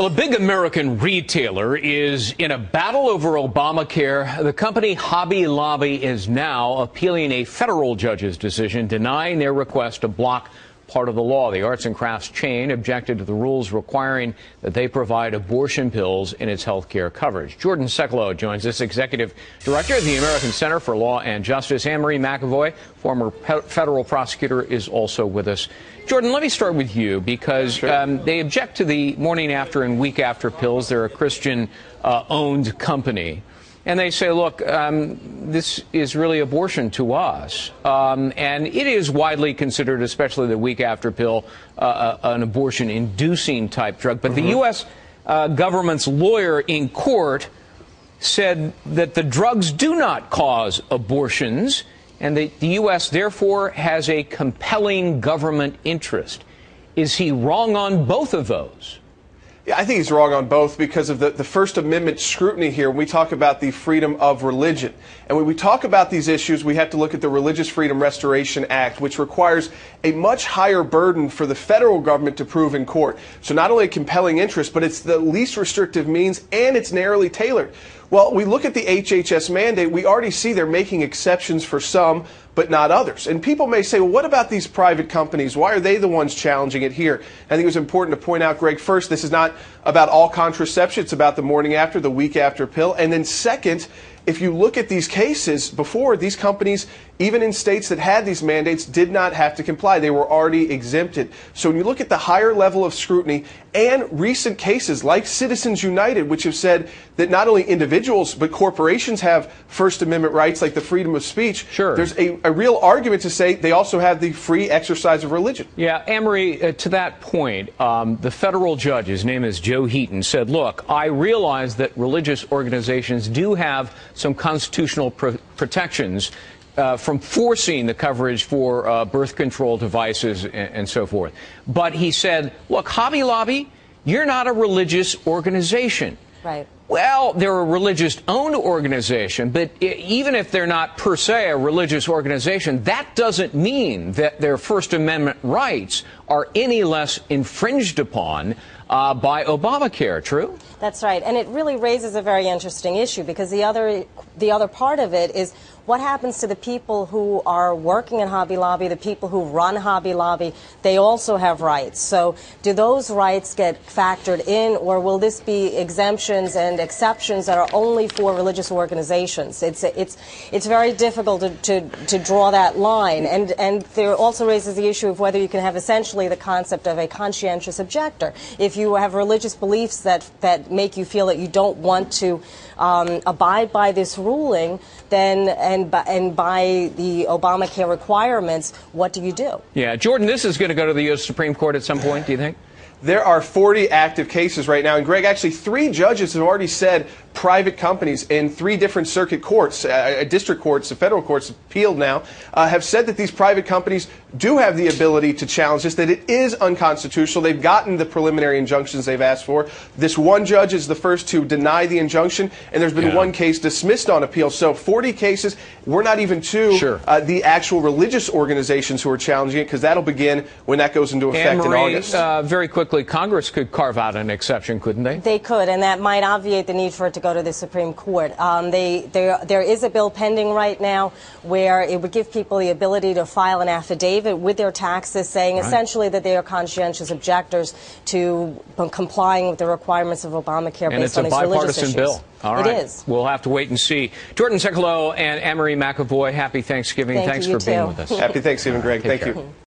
Well, a big American retailer is in a battle over Obamacare. The company Hobby Lobby is now appealing a federal judge's decision denying their request to block part of the law. The arts and crafts chain objected to the rules requiring that they provide abortion pills in its health care coverage. Jordan Sekelo joins us, executive director of the American Center for Law and Justice. Anne-Marie McAvoy, former federal prosecutor, is also with us. Jordan, let me start with you because they object to the morning after and week after pills. They're a Christian-owned company. And they say, look, this is really abortion to us. And it is widely considered, especially the week after pill, an abortion-inducing type drug. But the U.S. Government's lawyer in court said that the drugs do not cause abortions, and the U.S. therefore has a compelling government interest. Is he wrong on both of those? Yeah, I think he's wrong on both because of the First Amendment scrutiny here when we talk about the freedom of religion. And when we talk about these issues, we have to look at the Religious Freedom Restoration Act, which requires a much higher burden for the federal government to prove in court. So not only a compelling interest, but it's the least restrictive means, and it's narrowly tailored. Well, we look at the HHS mandate, we already see they're making exceptions for some, but not others. And people may say, well, what about these private companies? Why are they the ones challenging it here? I think it was important to point out, Greg, first, this is not about all contraception. It's about the morning after, the week after pill. And then second, if you look at these cases before, these companies, even in states that had these mandates, did not have to comply. They were already exempted. So when you look at the higher level of scrutiny and recent cases like Citizens United, which have said that not only individuals but corporations have First Amendment rights like the freedom of speech, there's a real argument to say they also have the free exercise of religion. Yeah, Anne-Marie, to that point, the federal judge, his name is Joe Heaton, said, look, I realize that religious organizations do have some constitutional protections from forcing the coverage for birth control devices and so forth. But he said, look, Hobby Lobby, you're not a religious organization. Right. Well, they're a religious-owned organization, but even if they're not per se a religious organization, that doesn't mean that their First Amendment rights are any less infringed upon by Obamacare. True? That's right. And it really raises a very interesting issue because the other part of it is what happens to the people who are working in Hobby Lobby, the people who run Hobby Lobby. They also have rights. So do those rights get factored in, or will this be exemptions and exceptions that are only for religious organizations? It's very difficult to draw that line. And there also raises the issue of whether you can have essentially the concept of a conscientious objector. If you have religious beliefs that make you feel that you don't want to abide by this ruling, then and by the Obamacare requirements, what do you do? Yeah, Jordan, this is going to go to the U.S. Supreme Court at some point, do you think? There are 40 active cases right now. And, Greg, actually 3 judges have already said private companies in 3 different circuit courts, district courts, federal courts appealed now, have said that these private companies do have the ability to challenge this, that it is unconstitutional. They've gotten the preliminary injunctions they've asked for. This one judge is the first to deny the injunction, and there's been one case dismissed on appeal. So 40 cases. We're not even to the actual religious organizations who are challenging it, because that'll begin when that goes into effect in August. Very quickly, Congress could carve out an exception, couldn't they? They could, and that might obviate the need for it to go to the Supreme Court. There is a bill pending right now where it would give people the ability to file an affidavit with their taxes saying essentially that they are conscientious objectors to complying with the requirements of Obamacare based on these religious issues. And it's a bipartisan bill. All right. It is. We'll have to wait and see. Jordan Sekelo and Anne-Marie McAvoy, happy Thanksgiving. Thanks for being with us. Happy Thanksgiving, Greg. Thank you.